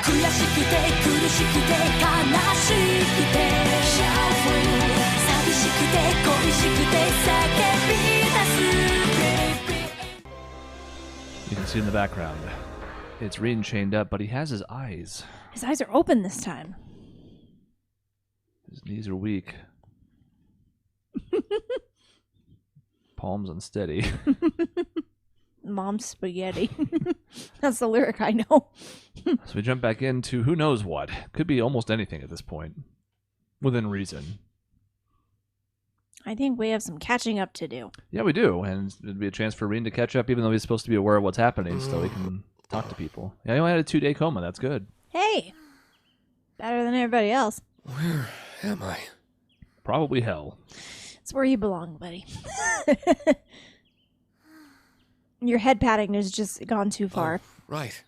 You can see in the background, it's Rean chained up, but he has his eyes. His eyes are open this time. His knees are weak. Palms unsteady. Mom's spaghetti. That's the lyric I know. So we jump back into who knows what. Could be almost anything at this point. Within reason. I think we have some catching up to do. Yeah, we do. And it'd be a chance for Rean to catch up, even though he's supposed to be aware of what's happening, so he can talk to people. Yeah, he only had a 2-day coma. That's good. Hey! Better than everybody else. Where am I? Probably hell. It's where you belong, buddy. Your head patting has just gone too far. Oh, right.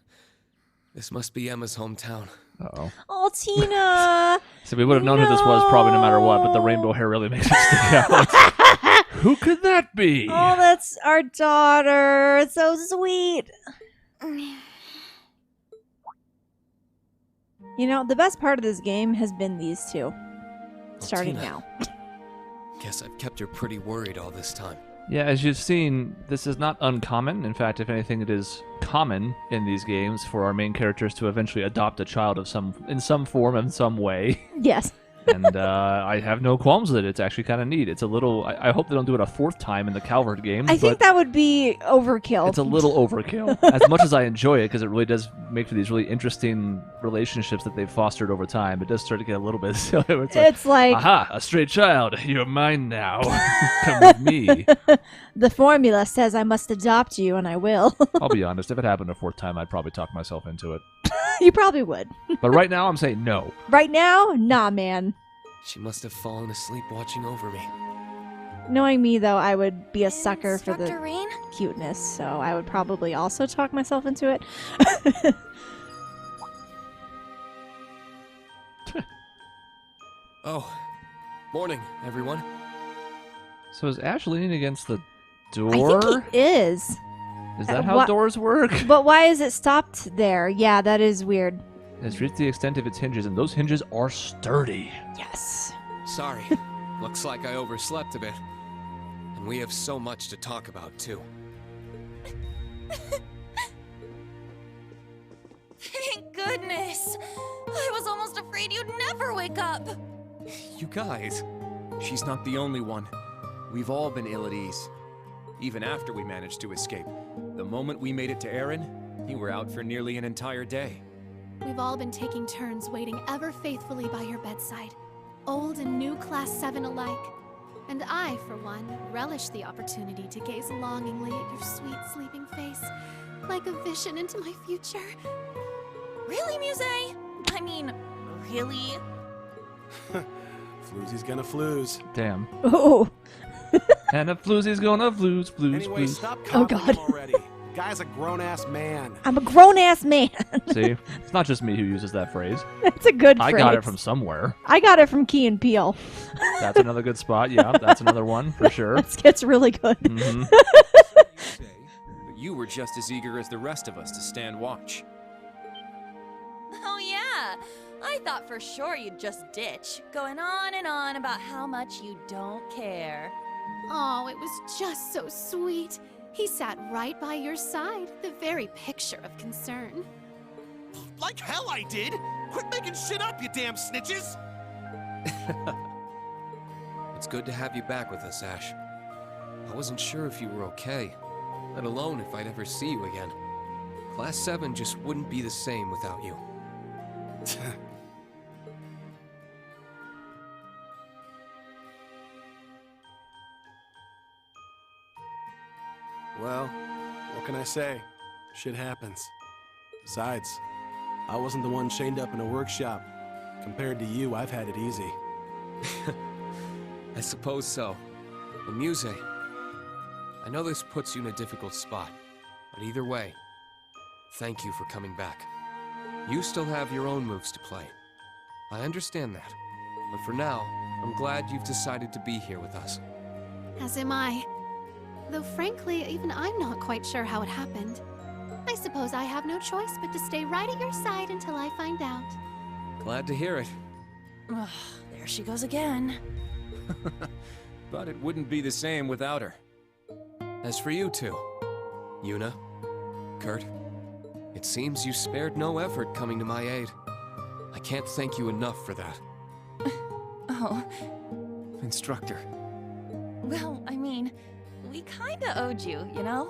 This must be Emma's hometown. Uh-oh. Oh, Tina! So we would have known who this was probably no matter what, but the rainbow hair really makes it stick out. Who could that be? Oh, that's our daughter. It's so sweet. You know, the best part of this game has been these two. Starting Tina. now. Guess I've kept her pretty worried all this time. Yeah, as you've seen, this is not uncommon. In fact, if anything, it is common in these games for our main characters to eventually adopt a child in some form, in some way. Yes. And I have no qualms with it. It's actually kind of neat. It's a little... I hope they don't do it a fourth time in the Calvert game. I think that would be overkill. It's a little overkill. As much as I enjoy it, because it really does make for these really interesting relationships that they've fostered over time, it does start to get a little bit silly. It's like... Aha, a stray child. You're mine now. Come with me. The formula says I must adopt you, and I will. I'll be honest. If it happened a fourth time, I'd probably talk myself into it. You probably would. But right now, I'm saying no. Right now? Nah, man. She must have fallen asleep watching over me. Knowing me, though, I would be a sucker for the Instructor Rean? cuteness, so I would probably also talk myself into it. Oh, morning, everyone. So is Ash leaning against the I door? think he is. Is that how what- doors work? But why is it stopped there? Yeah, that is weird. It's reached the extent of its hinges, and those hinges are sturdy. Yes. Sorry. Looks like I overslept a bit. And we have so much to talk about, too. Thank goodness! I was almost afraid you'd never wake up! You guys, she's not the only one. We've all been ill at ease. Even after we managed to escape. The moment we made it to Erin, you were out for nearly an entire day. We've all been taking turns waiting ever faithfully by your bedside. Old and new Class 7 alike. And I, for one, relish the opportunity to gaze longingly at your sweet sleeping face, like a vision into my future. Really, Muse? I mean, really? Floozy's gonna flooze. Damn. Oh. And a floozy's gonna flooze. Anyway, flooze. stop Oh, complimenting God. him already. Guy's a grown-ass man. I'm a grown-ass man. See? It's not just me who uses that phrase. That's a good I phrase. got it from somewhere. I got it from Key and Peele. That's another good spot. Yeah, that's another one for sure. This gets really good. hmm Say, but you were just as eager as the rest of us to stand watch. Oh yeah! I thought for sure you'd just ditch, going on and on about how much you don't care. Oh, it was just so sweet. He sat right by your side, the very picture of concern. Like hell I did! Quit making shit up, you damn snitches! It's good to have you back with us, Ash. I wasn't sure if you were okay, let alone if I'd ever see you again. Class 7 just wouldn't be the same without you. Well, what can I say? Shit happens. Besides, I wasn't the one chained up in a workshop. Compared to you, I've had it easy. I suppose so. The Muse. I know this puts you in a difficult spot, but either way, thank you for coming back. You still have your own moves to play. I understand that, but for now, I'm glad you've decided to be here with us. As am I. Though frankly, even I'm not quite sure how it happened. I suppose I have no choice but to stay right at your side until I find out. Glad to hear it. Ugh, there she goes again. But it wouldn't be the same without her. As for you two, Yuna, Kurt, it seems you spared no effort coming to my aid. I can't thank you enough for that. Oh, Instructor. well, I mean, we kinda owed you, you know?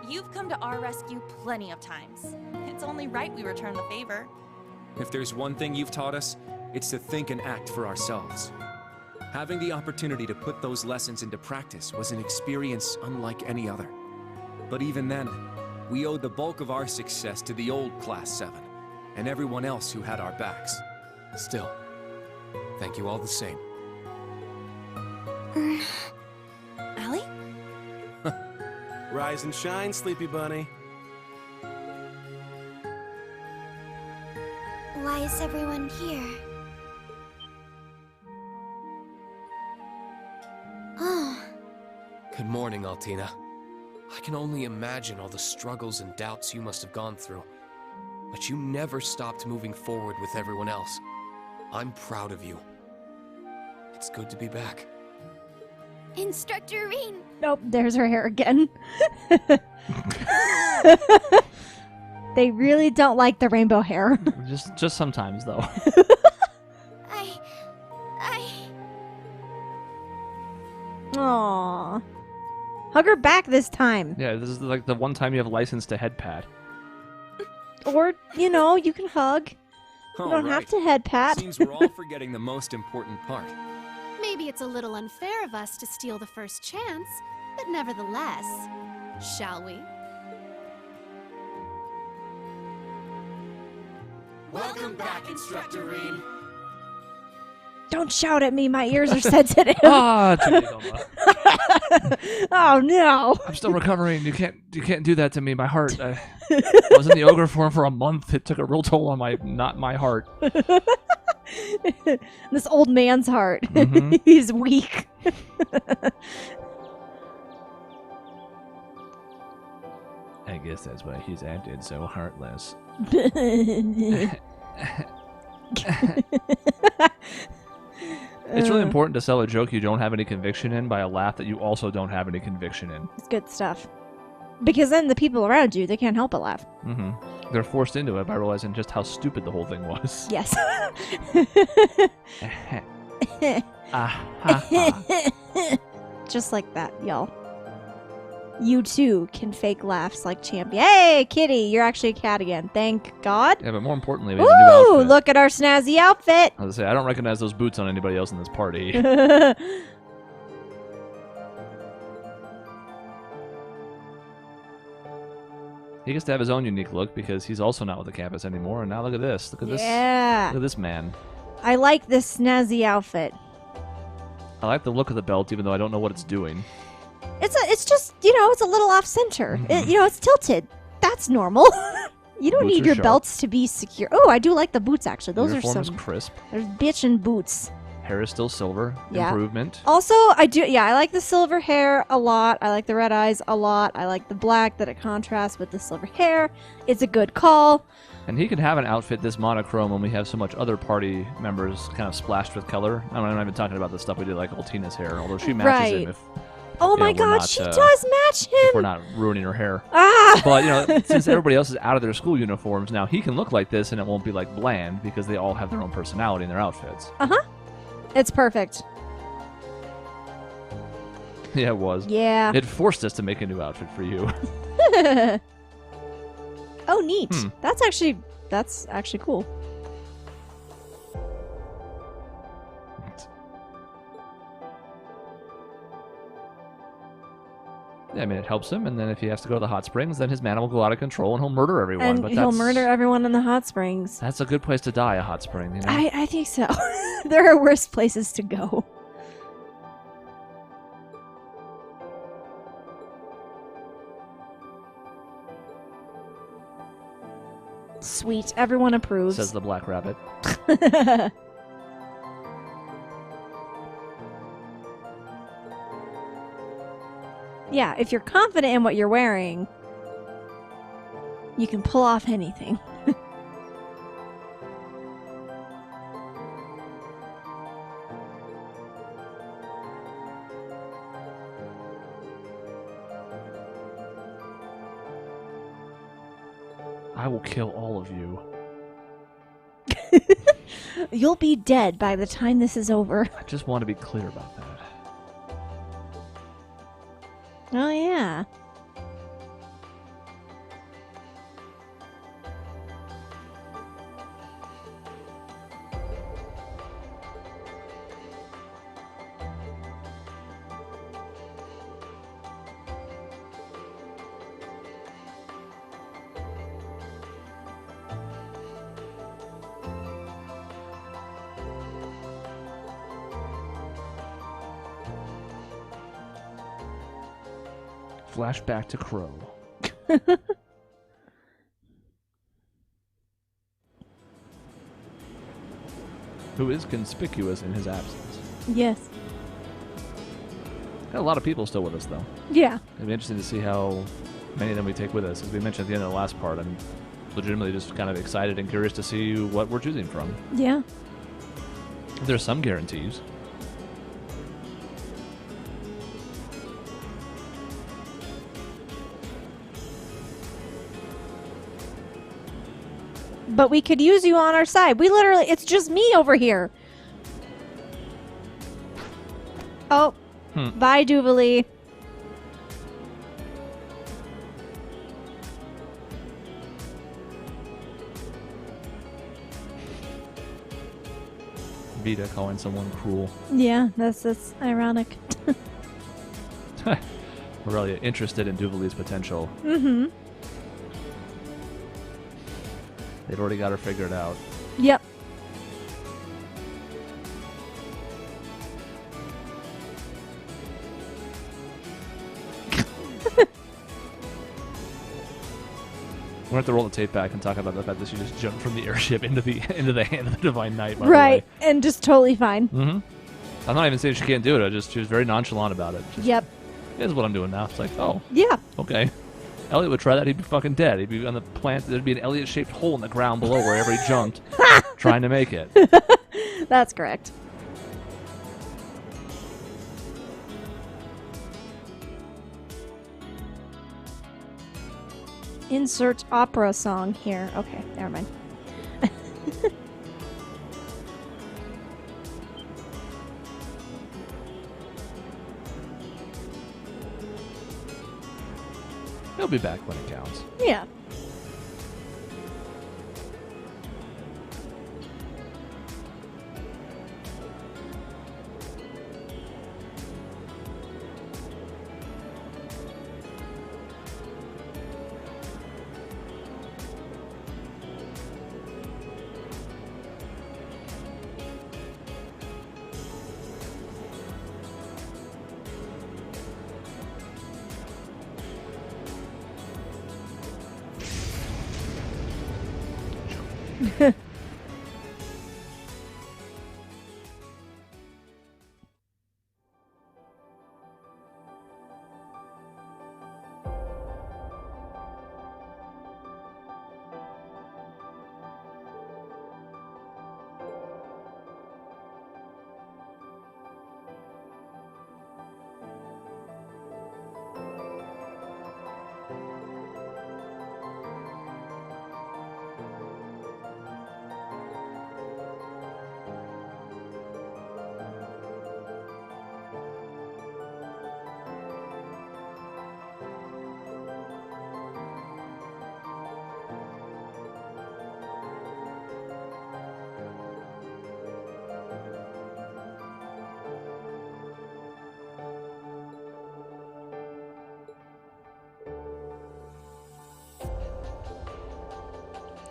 You've come to our rescue plenty of times. It's only right we return the favor. If there's one thing you've taught us, it's to think and act for ourselves. Having the opportunity to put those lessons into practice was an experience unlike any other. But even then, we owed the bulk of our success to the old Class 7, and everyone else who had our backs. Still, thank you all the same. Allie? Rise and shine, Sleepy Bunny. Why is everyone here? Oh, Good morning, Altina. I can only imagine all the struggles and doubts you must have gone through. But you never stopped moving forward with everyone else. I'm proud of you. It's good to be back. Instructor Rean! Nope, there's her hair again. They really don't like the rainbow hair. Just sometimes, though. I... Aww. Hug her back this time. Yeah, this is like the one time you have license to head pat. Or, you know, you can hug. You don't have to head pat. Seems we're all forgetting the most important part. Maybe it's a little unfair of us to steal the first chance, but nevertheless, shall we? Welcome back, Instructor Rean. Don't shout at me, my ears are sensitive. Ah, too late, Alma. Oh no. I'm still recovering. You can't do that to me. My heart. I was in the ogre form for a month. It took a real toll on my heart. This old man's heart. Mhm. He's weak. I guess that's why he's acted so heartless. It's really important to sell a joke you don't have any conviction in by a laugh that you also don't have any conviction in. It's good stuff. Because then the people around you, they can't help but laugh. Mm-hmm. They're forced into it by realizing just how stupid the whole thing was. Yes. Ah, ha, ha. Just like that, y'all. You too can fake laughs like champion. Hey, kitty, you're actually a cat again. Thank God. Yeah, but more importantly, we have a new Ooh, outfit. look at our snazzy outfit. I was gonna say, I don't recognize those boots on anybody else in this party. He gets to have his own unique look because he's also not with the campus anymore. And now look at this. Look at this. Yeah. Look at this man. I like this snazzy outfit. I like the look of the belt, even though I don't know what it's doing. It's just, you know, it's a little off center. Mhm. You know, it's tilted. That's normal. You don't Boots need are your sharp. belts to be secure. Oh, I do like the boots actually. Those Uniform are is some. crisp. There's bitchin' boots. Hair is still silver. Yeah. Improvement. Also, I like the silver hair a lot. I like the red eyes a lot. I like the black that it contrasts with the silver hair. It's a good call. And he can have an outfit this monochrome when we have so much other party members kind of splashed with color. I'm not even talking about the stuff we did like Altina's hair, although she matches Right. him if Oh Yeah, my we're God, not, she uh, does match we're him. not ruining her hair. Ah. But, you know, since everybody else is out of their school uniforms, now he can look like this and it won't be like bland because they all have their own personality in their outfits. It's perfect. Yeah, it was. Yeah. It forced us to make a new outfit for you. Oh, neat. Hmm. That's actually cool. Yeah, I mean, it helps him, and then if he has to go to the hot springs, then his mana will go out of control and he'll murder everyone. And but he'll that's, murder everyone in the hot springs. That's a good place to die, a hot spring, you know? I think so. There are worse places to go. Sweet. Everyone approves. Says the black rabbit. Yeah, if you're confident in what you're wearing, You can pull off anything. I will kill all of you. You'll be dead by the time this is over. I just want to be clear about that. Oh, yeah. Flashback to Crow. Who is conspicuous in his absence. Yes. Got a lot of people still with us, though. Yeah. It'll be interesting to see how many of them we take with us. As we mentioned at the end of the last part, I'm legitimately just kind of excited and curious to see what we're choosing from. Yeah. There's some guarantees. But we could use you on our side. We literally, it's just me over here. Oh. Bye, Duvalie. Vita calling someone cruel. Yeah, that's ironic. We're really interested in Duvalie's potential. Mm-hmm. They'd already got her figured out. Yep. We're going to have to roll the tape back and talk about the fact that she just jumped from the airship into the hand of the Divine Knight. By Right, the way. and just totally fine. Mm-hmm. I'm not even saying she can't do it. She was very nonchalant about it. Just, Yep. Here's what I'm doing now. It's like, oh, Yeah. okay. Elliot would try that. He'd be fucking dead. He'd be on the plant. There'd be an Elliot-shaped hole in the ground below wherever he jumped, trying to make it. That's correct. Insert opera song here. Okay, never mind. He'll be back when it counts. Yeah.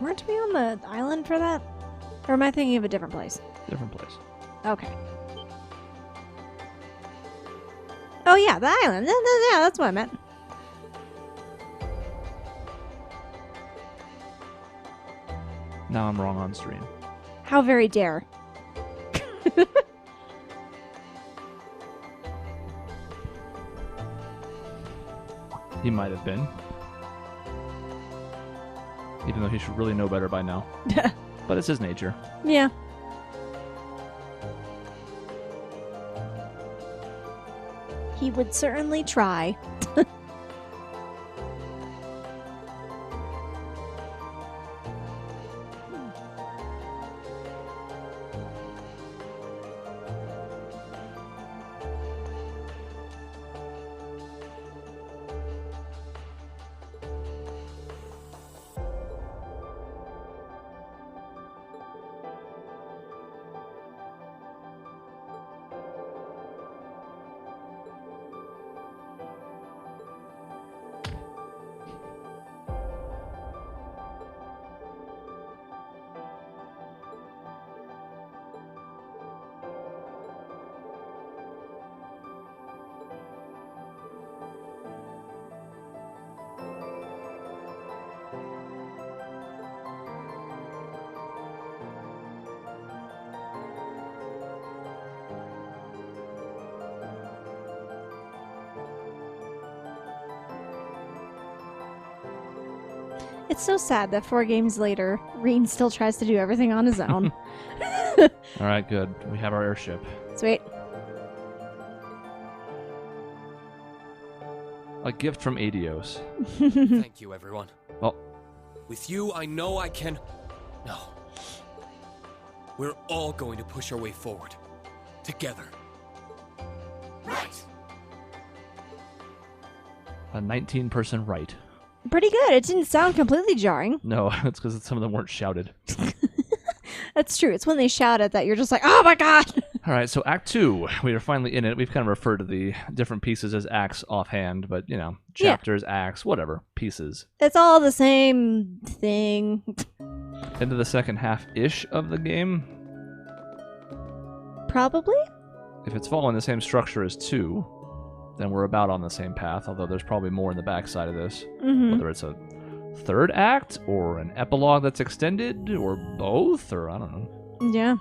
Weren't we on the island for that? Or am I thinking of a different place? Different place. Okay. Oh yeah, the island. Yeah, that's what I meant. Now I'm wrong on stream. How very dare. He might have been. Even though he should really know better by now. But it's his nature. Yeah. He would certainly try. It's so sad that 4 games later, Rean still tries to do everything on his own. Alright, good. We have our airship. Sweet. A gift from Adios. Thank you, everyone. Well, With you, I know I can... No. We're all going to push our way forward. Together. Right! a 19-person right. Pretty good. It didn't sound completely jarring. No, it's because some of them weren't shouted. That's true. It's when they shout it that you're just like, oh my god! All right, so Act 2, we are finally in it. We've kind of referred to the different pieces as acts offhand, but, you know, chapters, acts, whatever, pieces. It's all the same thing. Into the second half-ish of the game. Probably? If it's following the same structure as 2, then we're about on the same path, although there's probably more in the backside of this. Mm-hmm. Whether it's a third act, or an epilogue that's extended, or both, or I don't know. Yeah.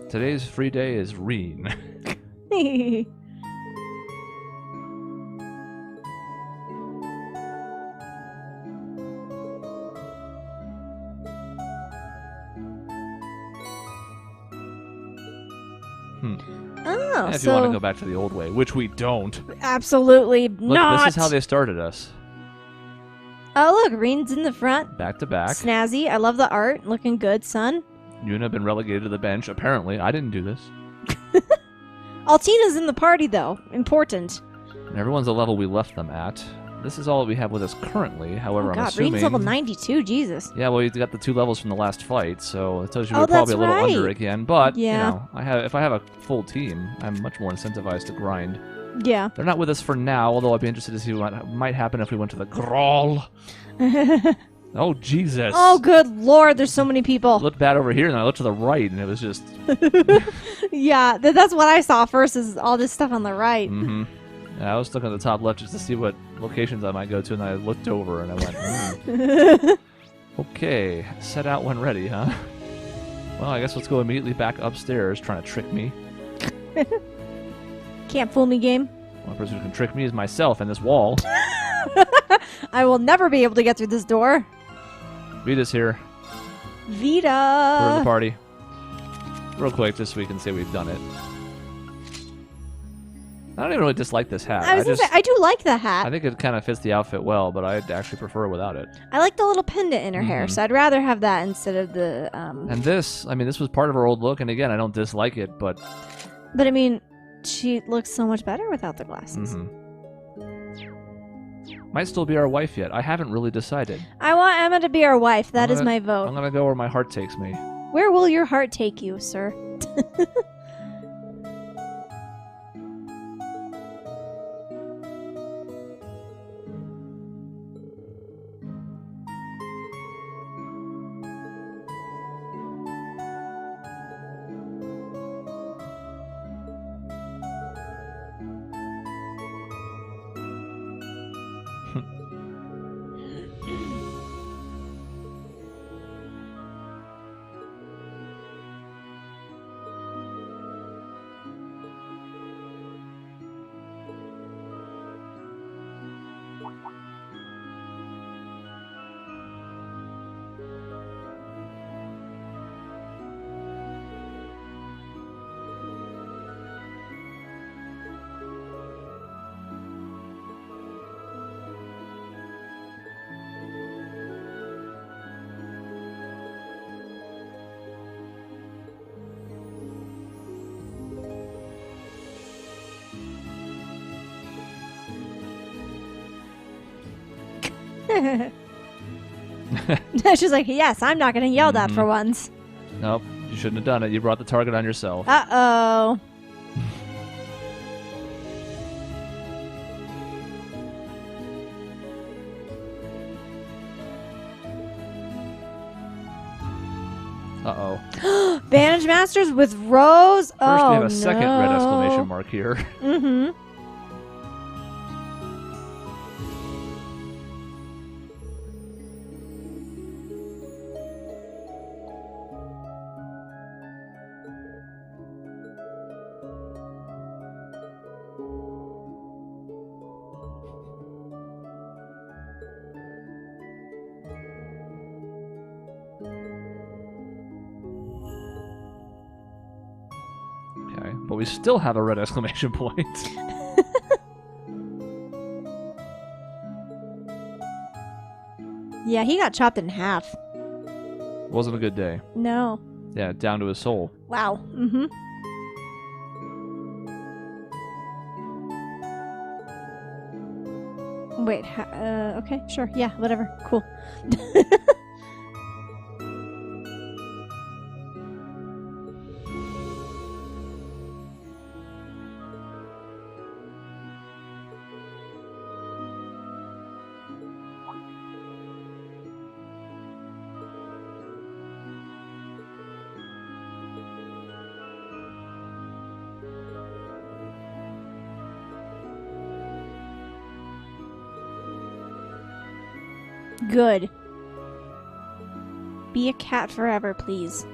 Today's free day is Rean. Oh, If so you want to go back to the old way, which we don't. absolutely Look, not. this is how they started us. Oh, look, Rean's in the front. Back to back. Snazzy. I love the art. Looking good, son. Yuna been relegated to the bench. Apparently, I didn't do this. Altina's in the party, though. Important. And everyone's the level we left them at. This is all we have with us currently. However, Oh, I'm God, assuming... Rean's level 92. Jesus. Yeah, well, you got the 2 levels from the last fight, so it tells you Oh, we're probably a that's little under right. again. But Yeah. you know, if I have a full team, I'm much more incentivized to grind. Yeah. They're not with us for now, although I'd be interested to see what might happen if we went to the Grawl. Oh, Jesus. Oh, good lord, there's so many people. Looked bad over here, and I looked to the right, and it was just... Yeah, that's what I saw first, is all this stuff on the right. Mm-hmm. Yeah, I was looking at the top left just to see what locations I might go to, and I looked over, and I went, Okay, set out when ready, huh? Well, I guess let's go immediately back upstairs, trying to trick me. Can't fool me, game. One person who can trick me is myself and this wall. I will never be able to get through this door. Vita's here. Vita! We're in the party. Real quick, just so we can say we've done it. I don't even really dislike this hat. I was gonna say, I do like the hat. I think it kind of fits the outfit well, but I'd actually prefer without it. I like the little pendant in her hair, so I'd rather have that instead of the, And this, I mean, this was part of her old look, and again, I don't dislike it, but... But I mean, she looks so much better without the glasses. Might still be our wife yet. I haven't really decided. I want Emma to be our wife. That is my I'm vote. gonna go where my heart takes me. Where will your heart take you, sir? She's like, yes, I'm not going to yell that for once. Nope, you shouldn't have done it. You brought the target on yourself. Uh-oh. Uh-oh. Bandage Masters with Rose? First, oh, we have a second red no. exclamation mark here. Mm-hmm. Okay, but we still have a red exclamation point. Yeah, he got chopped in half. Wasn't a good day. No. Yeah, down to his soul. Wow. Mm-hmm. Wait, okay, sure. Yeah, whatever. Cool. Good. Be a cat forever, please.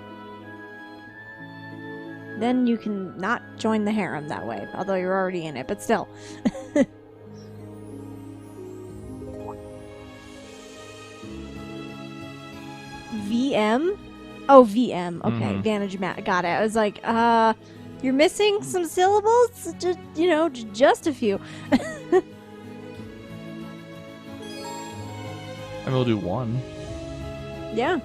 Then you can not join the harem that way, although you're already in it, but still. VM? Oh, VM. Okay, Vantage Mat. Got it. I was like, you're missing some syllables? Just, just a few. I mean, we'll do one. Yeah.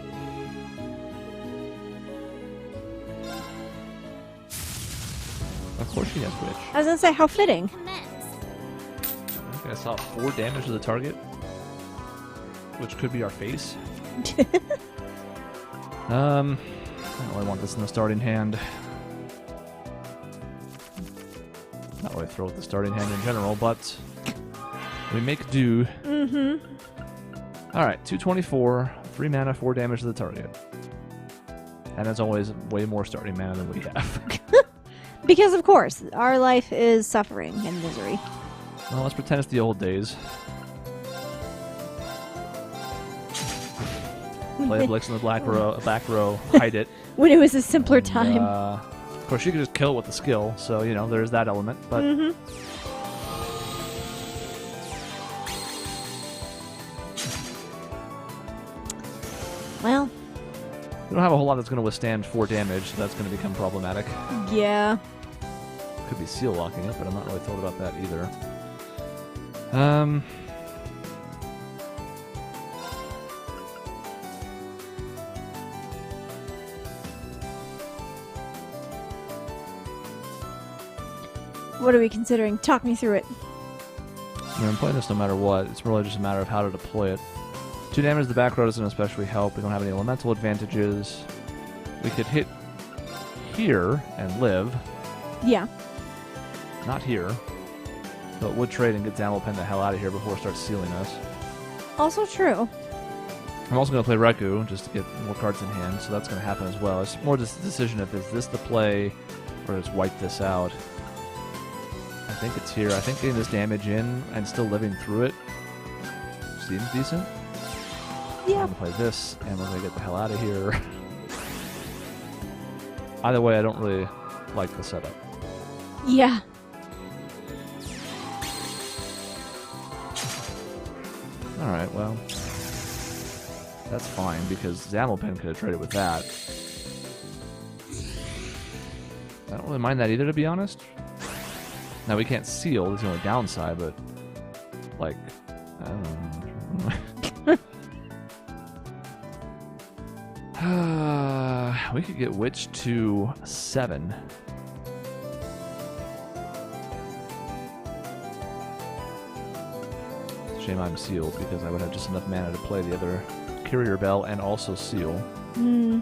Of course she has Witch. I was gonna say, how fitting. Okay, I saw 4 damage to the target, which could be our face. I don't really want this in the starting hand. Not really throw with the starting hand in general, but we make do. Mm-hmm. Alright, 224, 3 mana, 4 damage to the target. And as always, way more starting mana than we have. Because, of course, our life is suffering and misery. Well, let's pretend it's the old days. Play a Blix in the back row, hide it. When it was a simpler time. Of course, you could just kill it with the skill, so, there's that element, but... Mm-hmm. Well... We don't have a whole lot that's going to withstand 4 damage, so that's going to become problematic. Yeah. Could be seal locking it, but I'm not really thrilled about that either. What are we considering? Talk me through it. I mean, I'm playing this no matter what. It's really just a matter of how to deploy it. 2 damage to the back row doesn't especially help. We don't have any elemental advantages. We could hit here and live. Yeah. Not here. But would trade and get Zamelpen the hell out of here before it starts sealing us. Also true. I'm also going to play Reku just to get more cards in hand, so that's going to happen as well. It's more just a decision if is this the play or just wipe this out. I think it's here. I think getting this damage in and still living through it seems decent. Yeah. I'm going to play this, and we're going to get the hell out of here. Either way, I don't really like the setup. Yeah. Alright, well. That's fine, because Zamelpen could have traded with that. I don't really mind that either, to be honest. Now, we can't seal, that's the only downside, but... Like, I don't know. We could get Witch to 7. Shame I'm sealed, because I would have just enough mana to play the other Courier Bell and also seal. Hmm.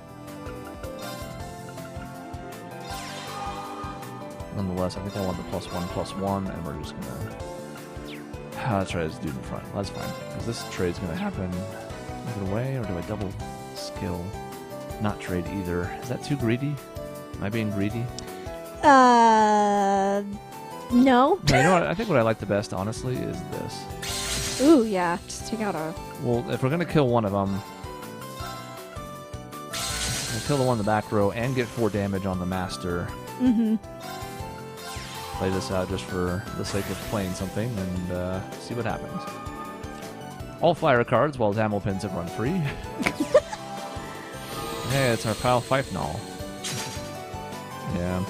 Nonetheless, I think I want the +1/+1, and we're just gonna... That's right, it's dude in front. That's fine, because this trade's gonna happen either way, or do I double skill? Not trade either. Is that too greedy? Am I being greedy? No. No, you know what? I think what I like the best, honestly, is this. Ooh, yeah. Just take out a... Well, if we're gonna kill one of them, we'll kill the one in the back row and get 4 damage on the master. Mm-hmm. Play this out just for the sake of playing something and see what happens. All fire cards while ammo pins have run free. Hey, it's our pal Fifenall. Yeah.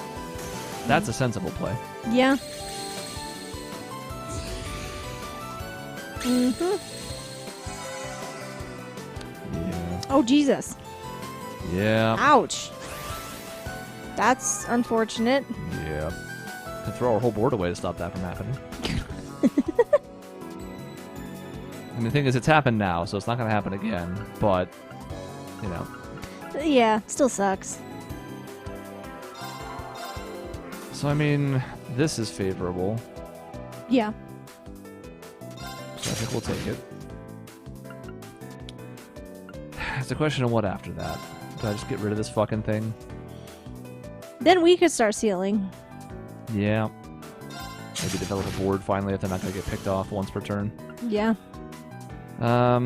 That's a sensible play. Yeah. Mm-hmm. Yeah. Oh, Jesus. Yeah. Ouch. That's unfortunate. Yeah. Could throw our whole board away to stop that from happening. And the thing is, it's happened now, so it's not going to happen again. But, you know. Yeah, still sucks. So, I mean, this is favorable. Yeah. So I think we'll take it. It's a question of what after that. Do I just get rid of this fucking thing? Then we could start sealing. Yeah. Maybe develop a board finally if they're not going to get picked off once per turn. Yeah. I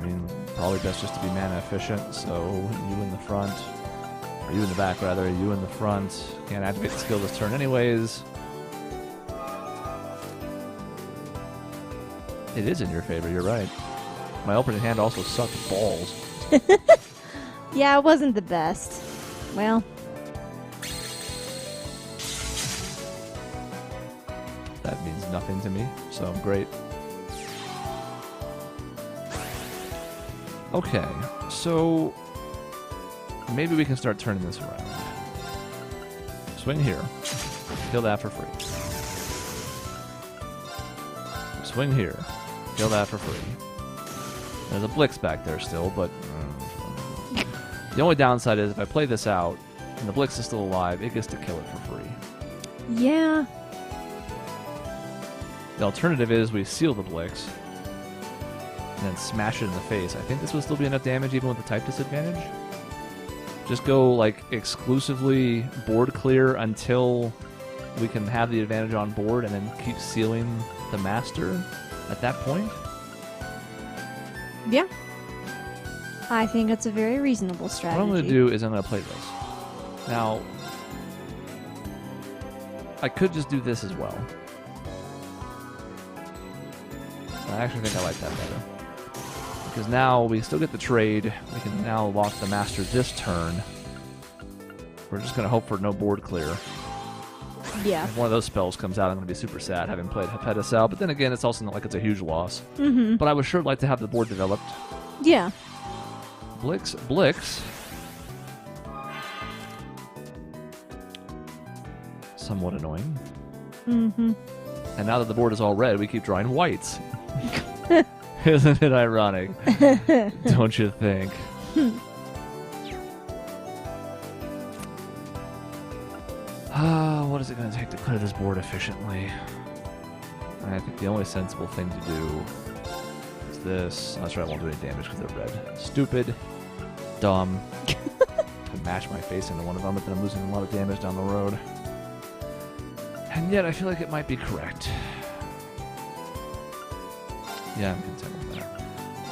mean, probably best just to be mana efficient, so you in the front. Or you in the back, rather. You in the front. Can't activate the skill this turn anyways. It is in your favor, you're right. My opening hand also sucked balls. Yeah, it wasn't the best. Well. That means nothing to me, so great. Okay, so maybe we can start turning this around. Swing here. Kill that for free. Swing here. Kill that for free. There's a Blix back there still, but... the only downside is if I play this out, and the Blix is still alive, it gets to kill it for free. Yeah. The alternative is we seal the Blix, and then smash it in the face. I think this would still be enough damage even with the type disadvantage. Just go, like, exclusively board clear until we can have the advantage on board, and then keep sealing the master at that point. Yeah. I think it's a very reasonable What strategy. I'm going to do is I'm going to play this. Now, I could just do this as well. I actually think I like that better. Because now we still get the trade. We can now lock the master this turn. We're just going to hope for no board clear. Yeah. If one of those spells comes out, I'm going to be super sad having played Hephaestus out. But then again, it's also not like it's a huge loss. Mm-hmm. But I would sure like to have the board developed. Yeah. Blix. Somewhat annoying. Mm-hmm. And now that the board is all red, we keep drawing whites. Isn't it ironic? Don't you think? What is it going to take to clear this board efficiently? I think the only sensible thing to do is this. That's right, I won't do any damage because they're red. Stupid. Dumb. Could mash my face into one of them, but then I'm losing a lot of damage down the road. And yet, I feel like it might be correct. Yeah, I'm content with that.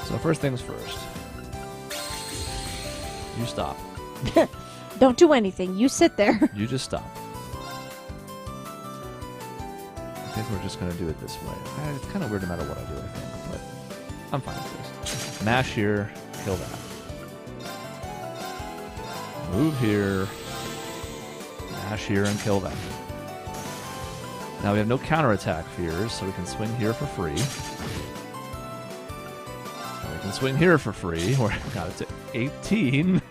So first things first. You stop. Don't do anything. You sit there. You just stop. I think we're just going to do it this way. It's kind of weird no matter what I do, I think, but I'm fine with this. Mash here, kill that. Move here, mash here, and kill that. Now we have no counterattack fears, so we can swing here for free. We can swing here for free. We're got it to 18.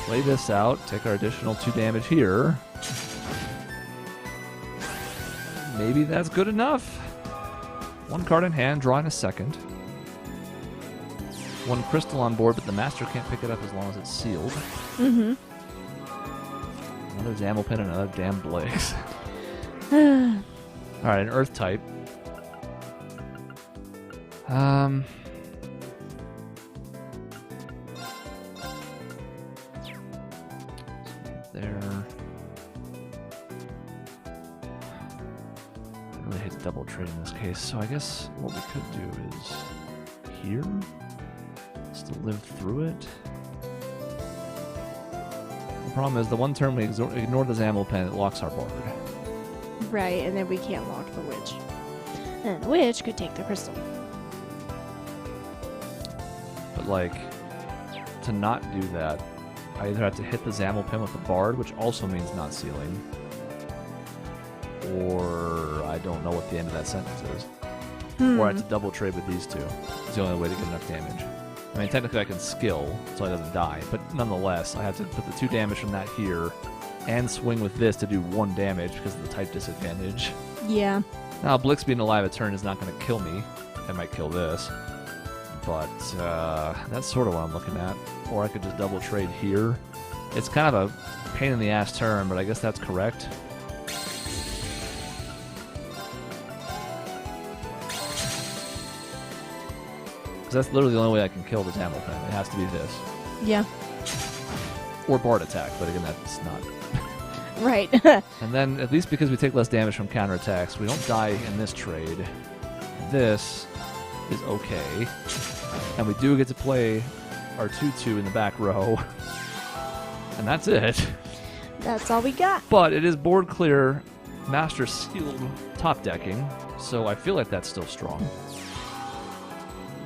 Play this out. Take our additional 2 damage here. Maybe that's good enough. 1 card in hand, drawing a second. 1 crystal on board, but the master can't pick it up as long as it's sealed. Mm-hmm. Another Zammelpin and another damn Blaze. Alright, an Earth type. There. I really hate to double trade in this case, so I guess what we could do is here. Still live through it. The problem is the one turn we ignore the Zammelpin, it locks our board. Right, and then we can't lock the witch. And the witch could take the crystal. But like, to not do that, I either have to hit the Zammelpin with the Bard, which also means not sealing, or I don't know what the end of that sentence is. Or I have to double trade with these two. It's the only way to get enough damage. I mean, technically I can skill, so he doesn't die, but nonetheless, I have to put the 2 damage from that here, and swing with this to do 1 damage because of the type disadvantage. Yeah. Now, Blix being alive a turn is not going to kill me. I might kill this. But that's sort of what I'm looking at. Or I could just double trade here. It's kind of a pain in the ass turn, but I guess that's correct. Because that's literally the only way I can kill the Zammelpin. It has to be this. Yeah. Or Bard attack, but again, that's not. Right. And then, at least because we take less damage from counterattacks, we don't die in this trade. This is okay. And we do get to play our 2-2 in the back row. And that's it. That's all we got. But it is board clear, master sealed top decking, so I feel like that's still strong.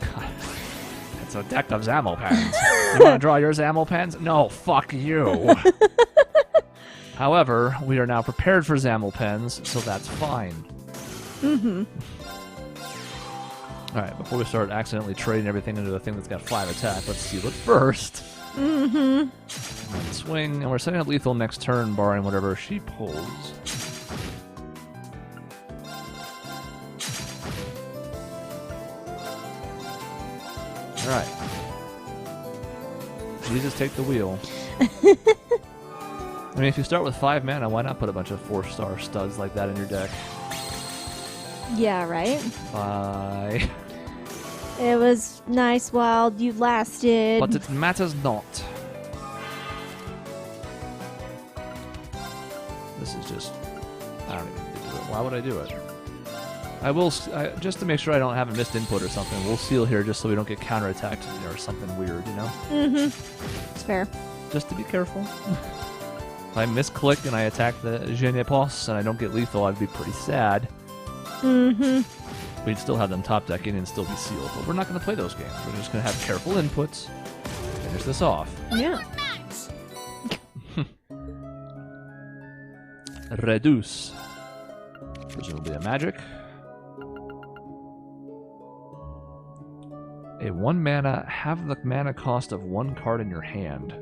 God, it's a deck of Zammelpans. You want to draw your Zammelpans? No, fuck you. However, we are now prepared for Zammelpens, so that's fine. Mm-hmm. Alright, before we start accidentally trading everything into a thing that's got 5 attack, let's seal it first. Mm-hmm. And swing, and we're setting up lethal next turn, barring whatever she pulls. Alright. Jesus, take the wheel. I mean, if you start with 5 mana, why not put a bunch of 4-star studs like that in your deck? Yeah, right? Bye. It was nice while you lasted. But it matters not. This is just... I don't even need to do it. Why would I do it? I will... just to make sure I don't have a missed input or something, we'll seal here just so we don't get counterattacked or something weird, you know? Mm-hmm. It's fair. Just to be careful. If I misclick and I attack the Je ne pense and I don't get lethal, I'd be pretty sad. Mm-hmm. We'd still have them top decking and still be sealed, but we're not going to play those games. We're just going to have careful inputs. Finish this off. Yeah. Reduce. Presumably a magic. A 1 mana, have the mana cost of 1 card in your hand.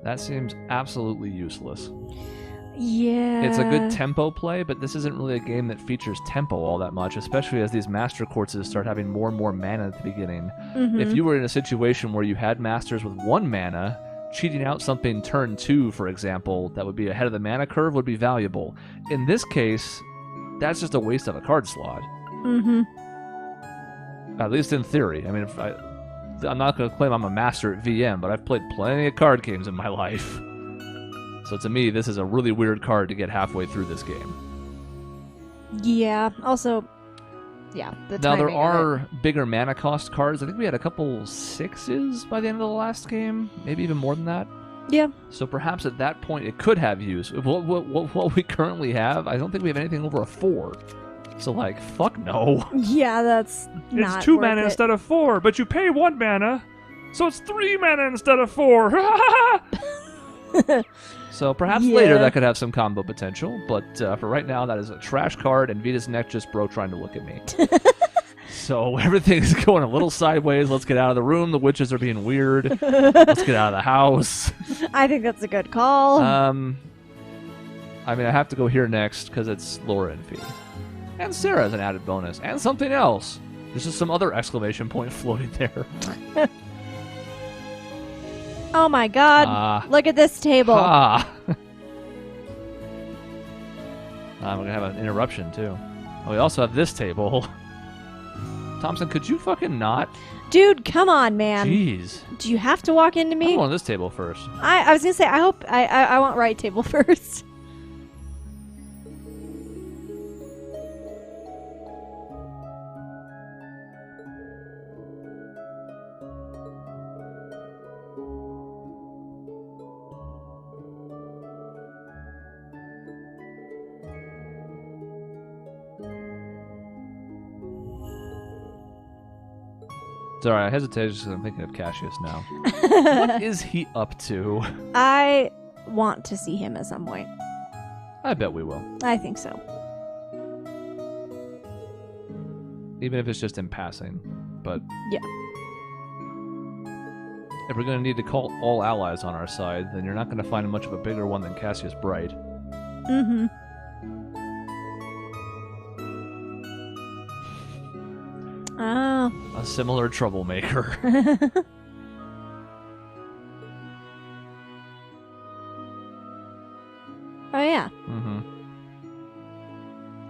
That seems absolutely useless. Yeah. It's a good tempo play, but this isn't really a game that features tempo all that much, especially as these master courses start having more and more mana at the beginning. Mm-hmm. If you were in a situation where you had masters with 1 mana, cheating out something turn 2, for example, that would be ahead of the mana curve would be valuable. In this case, that's just a waste of a card slot. Mm-hmm. At least in theory. I mean, I'm not going to claim I'm a master at VM, but I've played plenty of card games in my life. So to me, this is a really weird card to get halfway through this game. Yeah. Also, yeah. Now, there are bigger mana cost cards. I think we had a couple 6s by the end of the last game. Maybe even more than that. Yeah. So perhaps at that point, it could have use. What we currently have, I don't think we have anything over a 4. So, like, fuck no. Yeah, that's not It's 2 worth mana it. instead of 4, but you pay 1 mana, so it's 3 mana instead of 4. So perhaps later that could have some combo potential, but for right now, that is a trash card, and Vita's neck just bro trying to look at me. So everything's going a little sideways. Let's get out of the room. The witches are being weird. Let's get out of the house. I think that's a good call. I mean, I have to go here next because it's Laura and Fee. And Sarah has an added bonus. And something else. There's just some other exclamation point floating there. Oh my god. Look at this table. I'm going to have an interruption, too. Oh, we also have this table. Thompson, could you fucking not? Dude, come on, man. Jeez. Do you have to walk into me? I'm on this table first. I was going to say, I want right table first. Sorry, I hesitated just because I'm thinking of Cassius now. What is he up to? I want to see him at some point. I bet we will. I think so. Even if it's just in passing. But yeah. If we're going to need to call all allies on our side, then you're not going to find much of a bigger one than Cassius Bright. Mm-hmm. Oh. A similar troublemaker. Oh, yeah. Mm-hmm.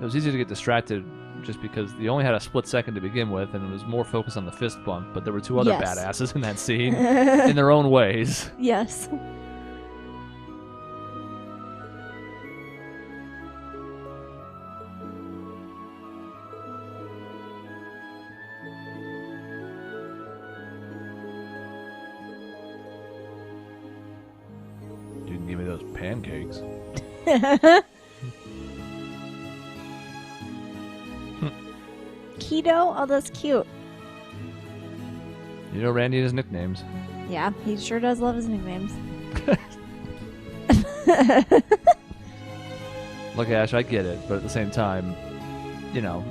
It was easy to get distracted just because you only had a split second to begin with, and it was more focused on the fist bump, but there were two other badasses in that scene in their own ways. Yes. You can give me those pancakes. Keto? Oh, that's cute. You know Randy and his nicknames. Yeah, he sure does love his nicknames. Look, Ash, I get it, but at the same time, you know,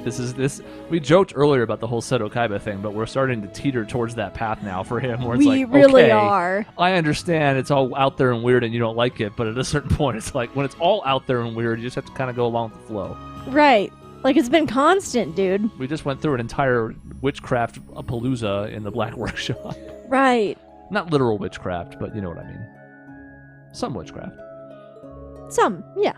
this. We joked earlier about the whole Seto Kaiba thing, but we're starting to teeter towards that path now for him, where it's we like, really okay, are. I understand it's all out there and weird, and you don't like it, but at a certain point, it's like when it's all out there and weird, you just have to kind of go along with the flow. Right. Like, it's been constant, dude. We just went through an entire witchcraft palooza in the Black Workshop. Right. Not literal witchcraft, but you know what I mean. Some witchcraft. Some, yeah.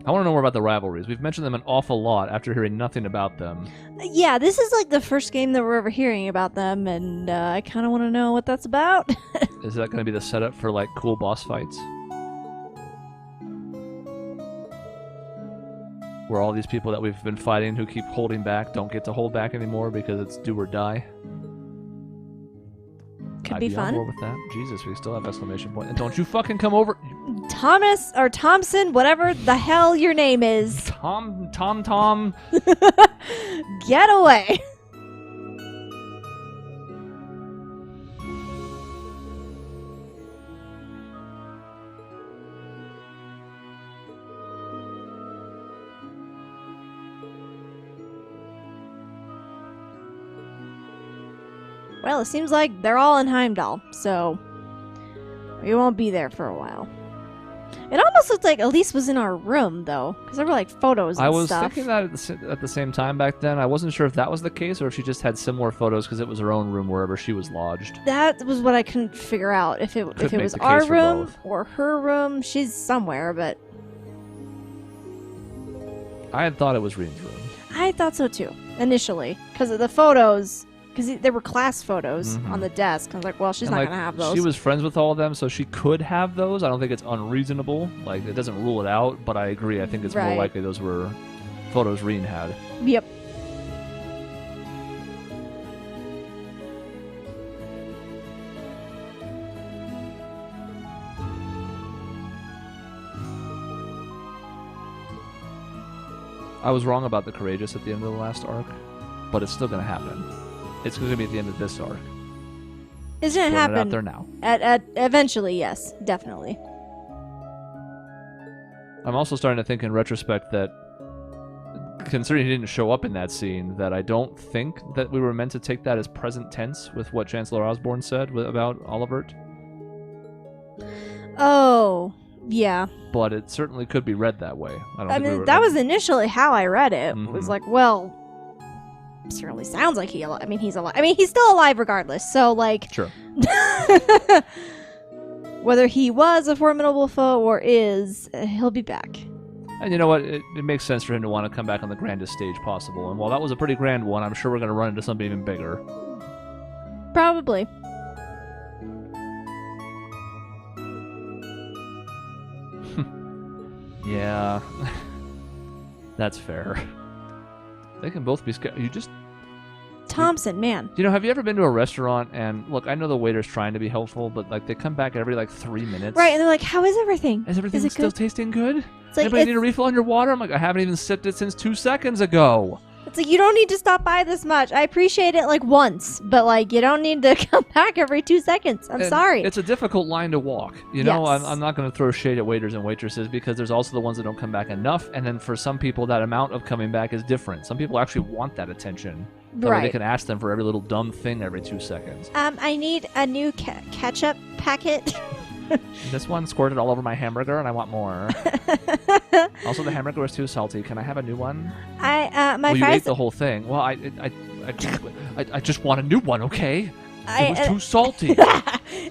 I want to know more about the rivalries. We've mentioned them an awful lot after hearing nothing about them. Yeah, this is like the first game that we're ever hearing about them, and I kind of want to know what that's about. Is that going to be the setup for, like, cool boss fights? Where all these people that we've been fighting who keep holding back don't get to hold back anymore because it's do or die? Could I'd be on fun. board with that. Jesus, we still have exclamation point. And don't you fucking come over. Thomas or Thompson, whatever the hell your name is. Tom. Get away. Well, it seems like they're all in Heimdall, so we won't be there for a while. It almost looked like Elise was in our room, though, because there were, like, photos and I was stuff. thinking that at the same time back then. I wasn't sure if that was the case or if she just had similar photos because it was her own room wherever she was lodged. That was what I couldn't figure out. If it Could make was the our case for room both. or her room. She's somewhere, but I had thought it was Rean's room. I thought so, too, initially, because of the photos. Because there were class photos on the desk. I was like, well, she's And, not like, going to have those. She was friends with all of them, so she could have those. I don't think it's unreasonable. Like, it doesn't rule it out, but I agree. I think it's more Right. likely those were photos Rean had. Yep. I was wrong about the Courageous at the end of the last arc, but it's still going to happen. It's going to be at the end of this arc. It's going to Throwing it happen. out there now. At eventually, yes. Definitely. I'm also starting to think in retrospect that, considering he didn't show up in that scene, that I don't think that we were meant to take that as present tense with what Chancellor Osborne said about Olivert. Oh. Yeah. but it certainly could be read that way. I don't I think we mean, were- that was initially how I read it. It Mhm. was like, well, certainly sounds like he's alive. I mean, he's alive. I mean, he's still alive regardless. So, like, Sure. whether he was a formidable foe or is, he'll be back. And you know what? It makes sense for him to want to come back on the grandest stage possible. And while that was a pretty grand one, I'm sure we're going to run into something even bigger. Probably. Yeah. That's fair. They can both be scared. You just... Thompson, man. You know, have you ever been to a restaurant and, look, I know the waiter's trying to be helpful, but, like, they come back every, like, 3 minutes. Right, and they're like, how is everything? Is everything it still good? tasting good? It's like, Anybody need a refill on your water? I'm like, I haven't even sipped it since 2 seconds ago. it's like, you don't need to stop by this much. I appreciate it, like, once, but, like, you don't need to come back every 2 seconds. I'm And sorry. It's a difficult line to walk. You know, Yes. I'm not going to throw shade at waiters and waitresses because there's also the ones that don't come back enough. And then for some people, that amount of coming back is different. Some people actually want that attention. That way they Right. can ask them for every little dumb thing every 2 seconds. I need a new ketchup packet. This one squirted all over my hamburger and I want more. Also, the hamburger was too salty. Can I have a new one? My Well, you ate fries. the whole thing. Well, I just want a new one, okay? It was I, too salty.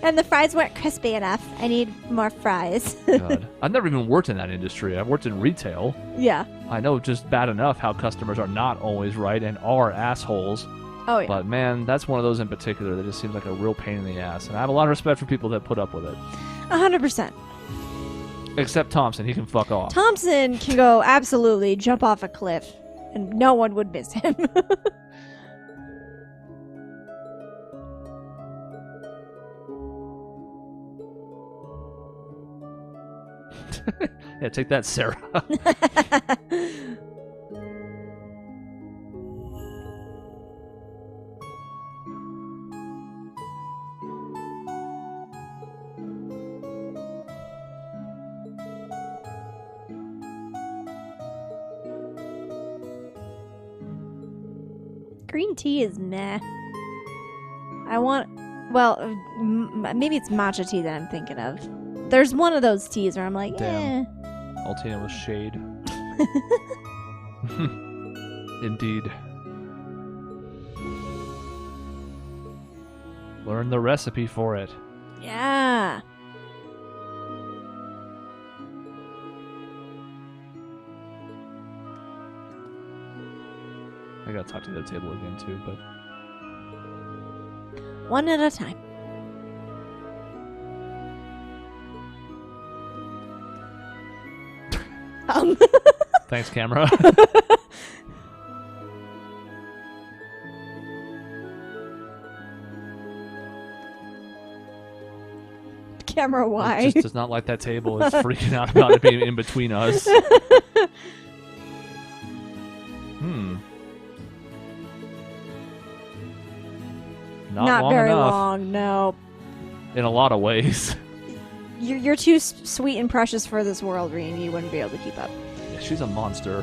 and the fries weren't crispy enough. I need more fries. God. I've never even worked in that industry. I've worked in retail. Yeah. I know just bad enough how customers are not always right and are assholes. Oh yeah. But man, that's one of those in particular that just seems like a real pain in the ass. And I have a lot of respect for people that put up with it. 100%. Except Thompson, he can fuck off. Thompson can go absolutely jump off a cliff, and no one would miss him. Yeah, take that, Sarah. Green tea is meh. I want, well, maybe it's matcha tea that I'm thinking of. There's one of those teas where I'm like, Damn. Altina was shade. Indeed. Learn the recipe for it. yeah. I gotta talk to the table again too, but One at a time. thanks, camera. Camera, It why? just does not like that table. It's freaking out about it being in between us. Not long very enough. long, no. In a lot of ways. You're too sweet and precious for this world, Rean. You wouldn't be able to keep up. Yeah, she's a monster.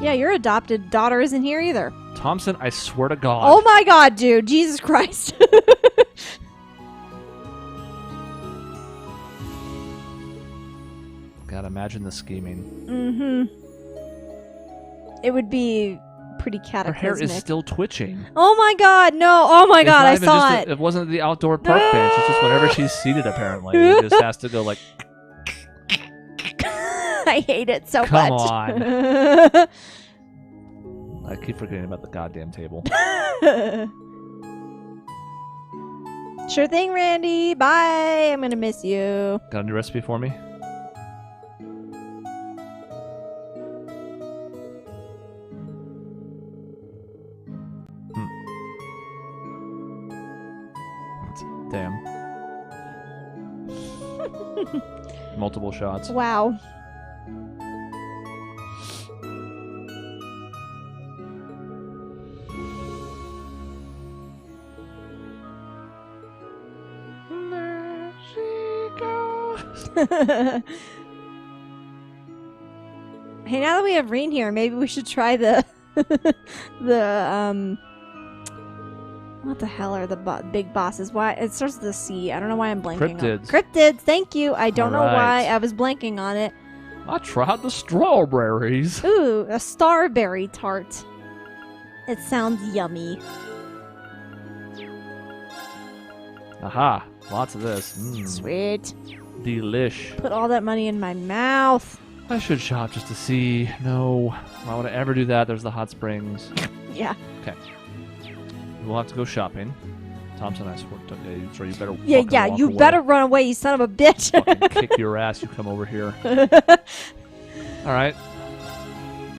Yeah, your adopted daughter isn't here either. Thompson, I swear to God. Oh my god, dude. Jesus Christ. God, imagine the scheming. Mm-hmm. It would be pretty Her cataclysmic. hair is still twitching. Oh my god, no. Oh my It's god, not I even saw just it. It wasn't the outdoor park bench. It's just whenever she's seated, apparently. It just has to go like, I hate it so Come much. on. I keep forgetting about the goddamn table. Sure thing, Randy. Bye. I'm gonna miss you. Got a new recipe for me? Damn. Multiple shots. Wow. There she goes. Hey, now that we have Rean here, maybe we should try the What the hell are the big bosses? Why it starts with a C. I don't know why I'm blanking. Cryptids. Cryptids. Thank you. I don't know why Alright. I was blanking on it. I tried the strawberries. Ooh, a starberry tart. It sounds yummy. Aha, lots of this. Sweet. Delish. Put all that money in my mouth. I should shop just to see. No, why would I ever do that? There's the hot springs. Yeah. Okay. We'll have to go shopping. Thompson, I swear to you, so you better Yeah, fucking yeah. walk You away. better run away, you son of a bitch. Fucking kick your ass, you come over here. Alright,